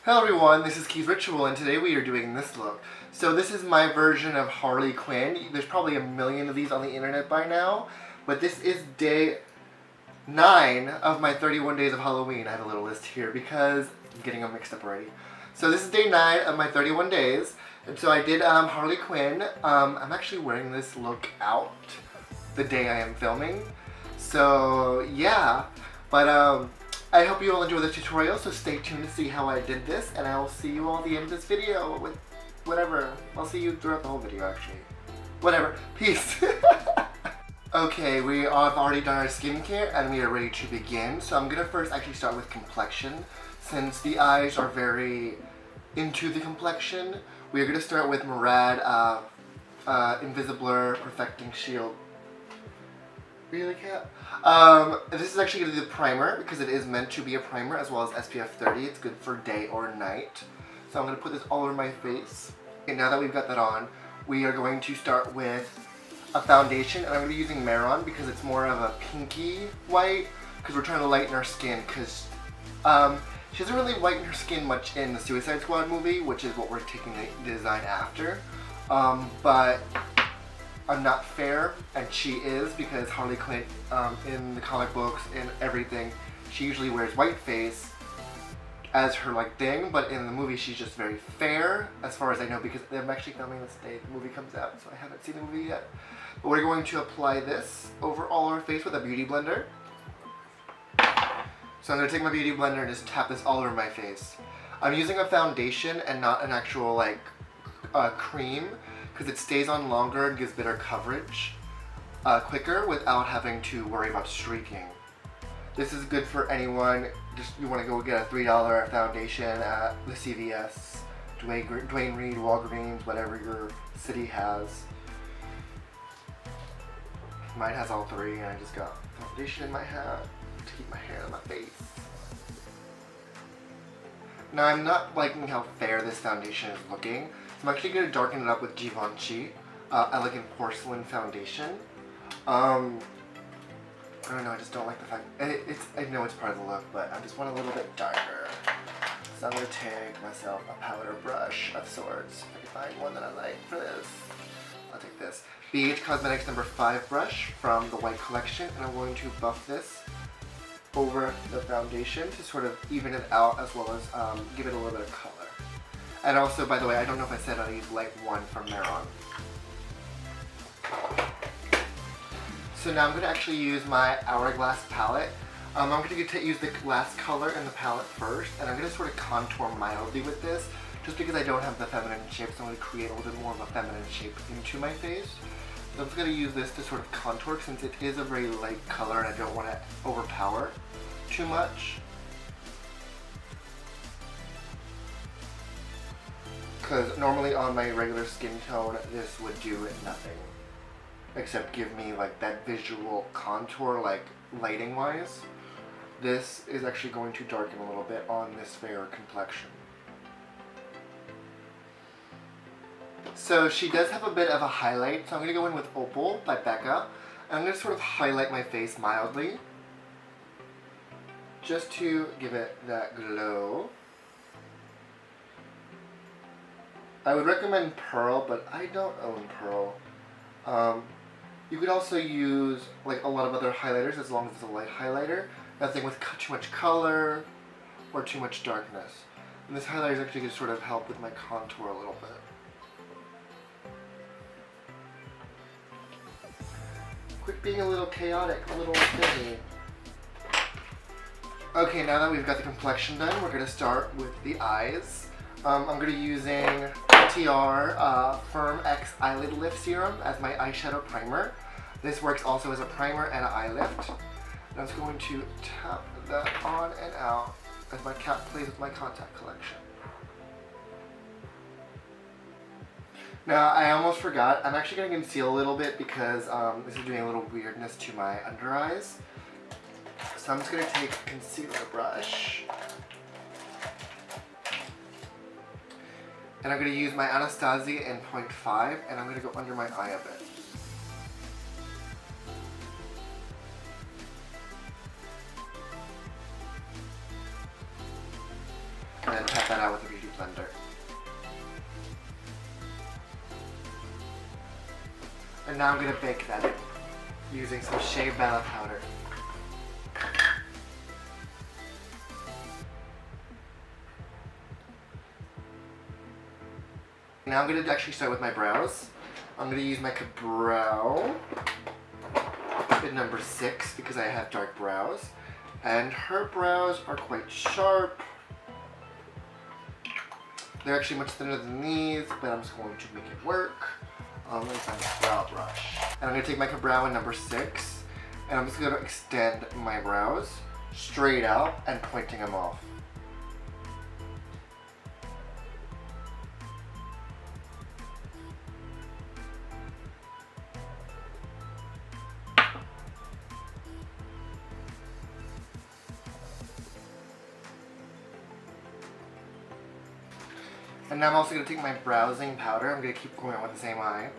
Hello everyone, this is Keith Ritual and today we are doing this look. So this is my version of Harley Quinn. There's probably a million of these on the internet by now, but this is day 9 of my 31 days of Halloween. I have a little list here because I'm getting them mixed up already. So this is day 9 of my 31 days, and so I did Harley Quinn. I'm actually wearing this look out the day I am filming. So yeah, but I hope you all enjoy this tutorial, so stay tuned to see how I did this, and I will see you all at the end of this video with whatever. I'll see you throughout the whole video, actually. Whatever. Peace. Okay, we have already done our skincare, and we are ready to begin. So I'm going to first actually start with complexion. Since the eyes are very into the complexion, we are going to start with Murad Invisibler Perfecting Shield. Really, Cat? This is actually going to be the primer because it is meant to be a primer as well as SPF 30. It's good for day or night. So I'm going to put this all over my face. Okay, now that we've got that on, we are going to start with a foundation. And I'm going to be using Maron because it's more of a pinky white because we're trying to lighten our skin because she doesn't really whiten her skin much in the Suicide Squad movie, which is what we're taking the design after. But I'm not fair, and she is, because Harley Quinn in the comic books and everything, she usually wears white face as her like thing, but in the movie she's just very fair, as far as I know, because I'm actually filming this day the movie comes out, so I haven't seen the movie yet. But we're going to apply this over all our face with a beauty blender. So I'm going to take my beauty blender and just tap this all over my face. I'm using a foundation and not an actual like cream, because it stays on longer and gives better coverage quicker without having to worry about streaking. This is good for anyone, just you want to go get a $3 foundation at the CVS, Dwayne Reed, Walgreens, whatever your city has. Mine has all three, and I just got foundation in my hat to keep my hair on my face. Now I'm not liking how fair this foundation is looking. I'm actually going to darken it up with Givenchy Elegant Porcelain Foundation. I don't know, I just don't like the fact, I know it's part of the look, but I just want a little bit darker. So I'm going to take myself a powder brush of sorts. If I can find one that I like for this, I'll take this. BH Cosmetics number 5 brush from the White Collection, and I'm going to buff this over the foundation to sort of even it out as well as give it a little bit of color. And also, by the way, I don't know if I said I use Light 1 from Maron. So now I'm going to actually use my Hourglass palette. I'm going to use the last color in the palette first, and I'm going to sort of contour mildly with this, just because I don't have the feminine shape, so I'm going to create a little bit more of a feminine shape into my face. So I'm just going to use this to sort of contour, since it is a very light color and I don't want to overpower too much. Because normally on my regular skin tone, this would do nothing. Except give me like that visual contour, like lighting wise. This is actually going to darken a little bit on this fair complexion. So she does have a bit of a highlight, so I'm going to go in with Opal by Becca. And I'm going to sort of highlight my face mildly, just to give it that glow. I would recommend Pearl, but I don't own Pearl. You could also use like a lot of other highlighters as long as it's a light highlighter. Nothing with too much color or too much darkness. And this highlighter is actually going to sort of help with my contour a little bit. Quit being a little chaotic, a little busy. Okay, now that we've got the complexion done, we're going to start with the eyes. I'm going to be using TR Firm X Eyelid Lift Serum as my eyeshadow primer. This works also as a primer and an eye lift. And I'm just going to tap that on and out as my cat plays with my contact collection. Now, I almost forgot, I'm actually going to conceal a little bit because this is doing a little weirdness to my under eyes. So I'm just going to take a concealer brush. And I'm going to use my Anastasia in 0.5, and I'm going to go under my eye a bit. And then pat that out with a beauty blender. And now I'm going to bake that in using some shea butter powder. Now I'm going to actually start with my brows. I'm going to use my brow in number 6 because I have dark brows. And her brows are quite sharp. They're actually much thinner than these, but I'm just going to make it work. Let me find a brow brush. And I'm going to take my brow in number 6, and I'm just going to extend my brows straight out and pointing them off. And now I'm also going to take my browsing powder. I'm going to keep going on with the same eye.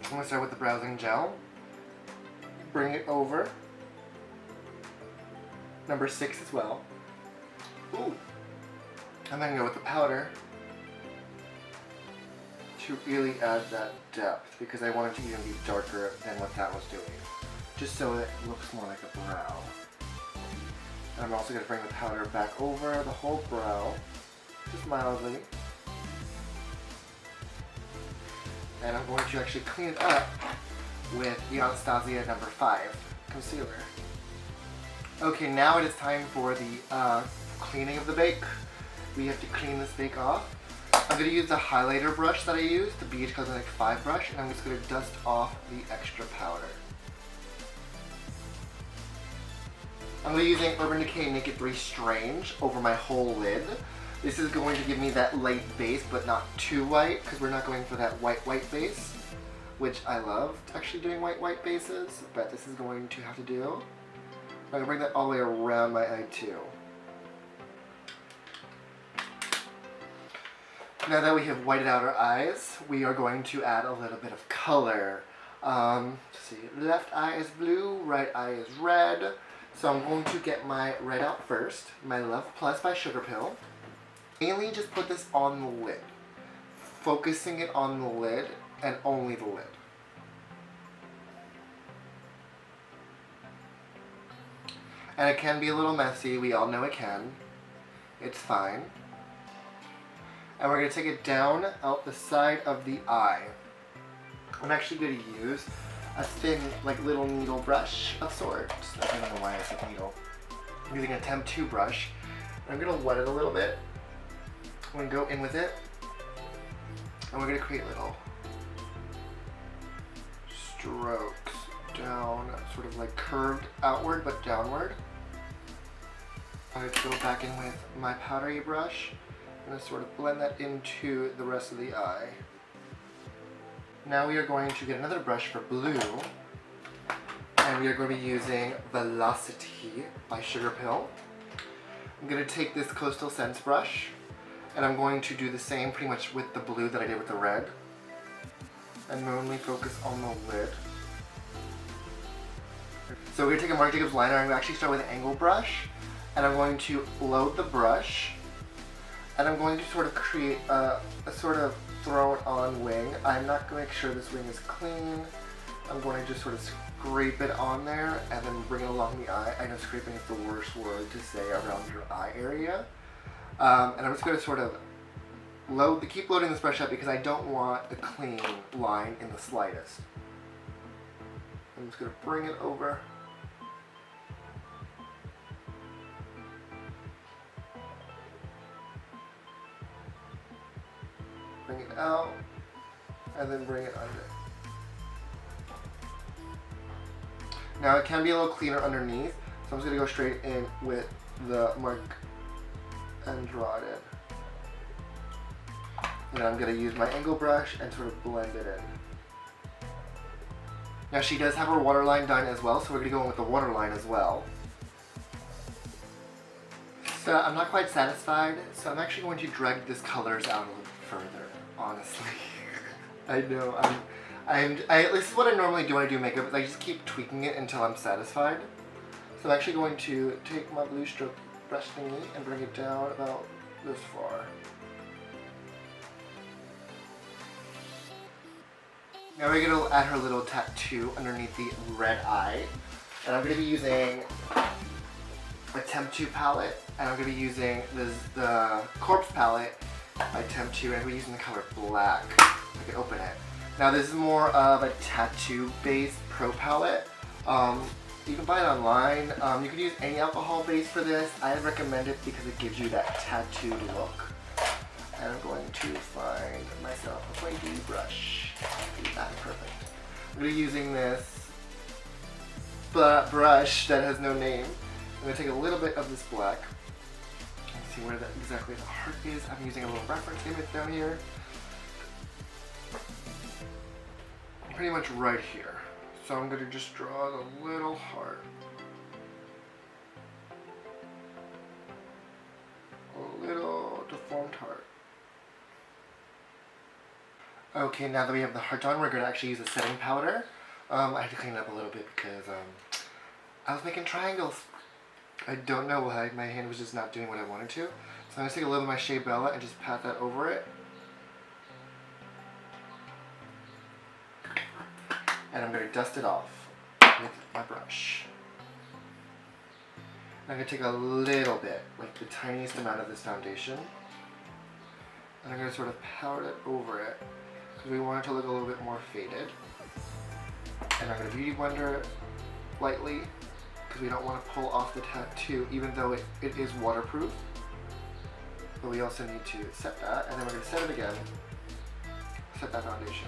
I'm going to start with the browsing gel. Bring it over. Number 6 as well. Ooh. And then go with the powder to really add that depth because I want it to even be darker than what that was doing. Just so it looks more like a brow. And I'm also going to bring the powder back over the whole brow, just mildly. And I'm going to actually clean it up with the Anastasia number 5 concealer. Okay, now it is time for the cleaning of the bake. We have to clean this bake off. I'm going to use the highlighter brush that I used, the BH Cosmetics 5 brush, and I'm just going to dust off the extra powder. I'm going to be using Urban Decay Naked 3 Strange over my whole lid. This is going to give me that light base, but not too white, because we're not going for that white base, which I love actually doing white bases, but this is going to have to do. I'm going to bring that all the way around my eye too. Now that we have whited out our eyes, we are going to add a little bit of color. Let's see, left eye is blue, right eye is red. So I'm going to get my red out first, my Love Plus by Sugar Pill. Mainly just put this on the lid, focusing it on the lid and only the lid. And it can be a little messy, we all know it can. It's fine. And we're going to take it down out the side of the eye. I'm actually going to use a thin, like little needle brush of sorts. I don't know why I said needle. I'm using a Temp 2 brush. I'm going to wet it a little bit. I'm going to go in with it, and we're going to create little strokes down, sort of like curved outward but downward. I'm going to go back in with my powdery brush and sort of blend that into the rest of the eye. Now we are going to get another brush for blue, and we are going to be using Velocity by Sugar Pill. I'm going to take this Coastal Scents brush, and I'm going to do the same pretty much with the blue that I did with the red. And normally focus on the lid. So we're going to take a Marc Jacobs liner. I'm going to actually start with an angle brush. And I'm going to load the brush. And I'm going to sort of create a sort of thrown on wing. I'm not going to make sure this wing is clean. I'm going to just sort of scrape it on there and then bring it along the eye. I know scraping is the worst word to say around your eye area. And I'm just going to sort of keep loading this brush up because I don't want a clean line in the slightest. I'm just going to bring it over. Bring it out, and then bring it under. Now it can be a little cleaner underneath, so I'm just going to go straight in with the Marc and draw it in. And I'm going to use my angle brush and sort of blend it in. Now she does have her waterline done as well, so we're going to go in with the waterline as well. So I'm not quite satisfied, so I'm actually going to drag this colors out a little further, honestly. I know, this is what I normally do when I do makeup, is I just keep tweaking it until I'm satisfied. So I'm actually going to take my blue stroke brush thingy and bring it down about this far. Now we're going to add her little tattoo underneath the red eye. And I'm going to be using a Temp 2 palette, and I'm going to be using the Corpse palette by Temp 2, and I'm going to be using the color black. I can open it. Now this is more of a tattoo-based pro palette. You can buy it online. You can use any alcohol base for this. I recommend it because it gives you that tattooed look. And I'm going to find myself a pointy brush. That's perfect. I'm going to be using this brush that has no name. I'm going to take a little bit of this black and see where exactly the heart is. I'm using a little reference image down here. Pretty much right here. So I'm going to just draw the little heart. A little deformed heart. Okay, now that we have the heart on, we're going to actually use a setting powder. I had to clean it up a little bit because I was making triangles. I don't know why, my hand was just not doing what I wanted to. So I'm going to take a little of my Shea Bella and just pat that over it. And I'm going to dust it off with my brush. And I'm going to take a little bit, like the tiniest amount of this foundation. And I'm going to sort of powder it over it because we want it to look a little bit more faded. And I'm going to beauty blender it lightly because we don't want to pull off the tattoo even though it is waterproof. But we also need to set that, and then we're going to set it again. Set that foundation.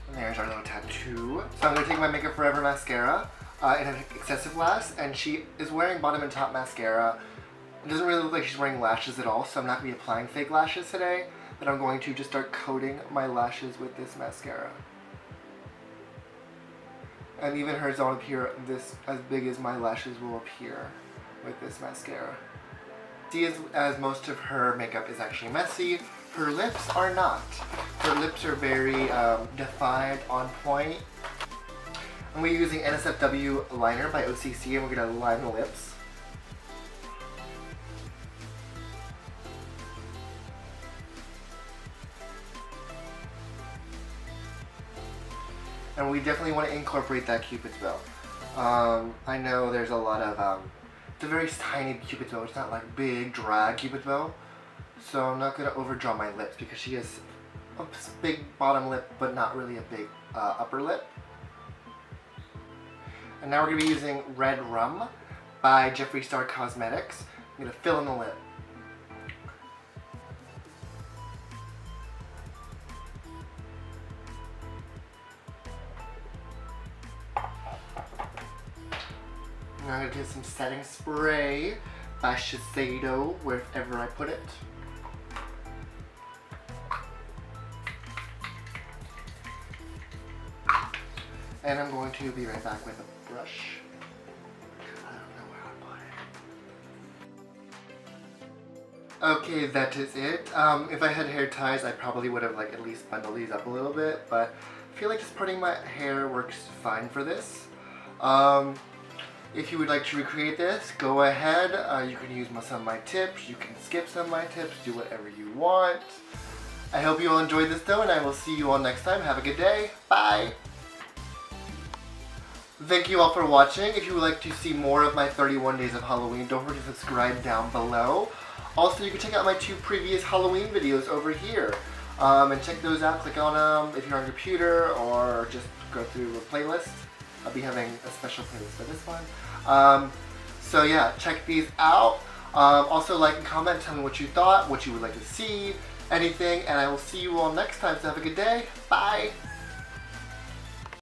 And there's our little tattoo. So I'm going to take my Makeup Forever mascara in an excessive lash, and she is wearing bottom and top mascara. It doesn't really look like she's wearing lashes at all, so I'm not going to be applying fake lashes today, but I'm going to just start coating my lashes with this mascara. And even hers don't appear this as big as my lashes will appear with this mascara. See, as most of her makeup is actually messy, her lips are not. Her lips are very defined, on point. And we're using NSFW liner by OCC, and we're going to line the lips. And we definitely want to incorporate that Cupid's bow. I know there's a lot of, it's a very tiny Cupid's bow. It's not like big drag Cupid's bow. So I'm not going to overdraw my lips because she has a big bottom lip but not really a big upper lip. And now we're going to be using Red Rum by Jeffree Star Cosmetics. I'm going to fill in the lip. Now I'm going to get some setting spray by Shiseido wherever I put it. And I'm going to be right back with a brush. I don't know where I put it. Okay, that is it. If I had hair ties, I probably would have like at least bundled these up a little bit, but I feel like just parting my hair works fine for this. If you would like to recreate this, go ahead. You can use some of my tips. You can skip some of my tips. Do whatever you want. I hope you all enjoyed this though, and I will see you all next time. Have a good day. Bye. Thank you all for watching. If you would like to see more of my 31 Days of Halloween, don't forget to subscribe down below. Also, you can check out my 2 previous Halloween videos over here. And check those out. Click on them if you're on your computer, or just go through a playlist. I'll be having a special playlist for this one. So yeah, check these out. Also like and comment, tell me what you thought, what you would like to see, anything, and I will see you all next time. So have a good day. Bye.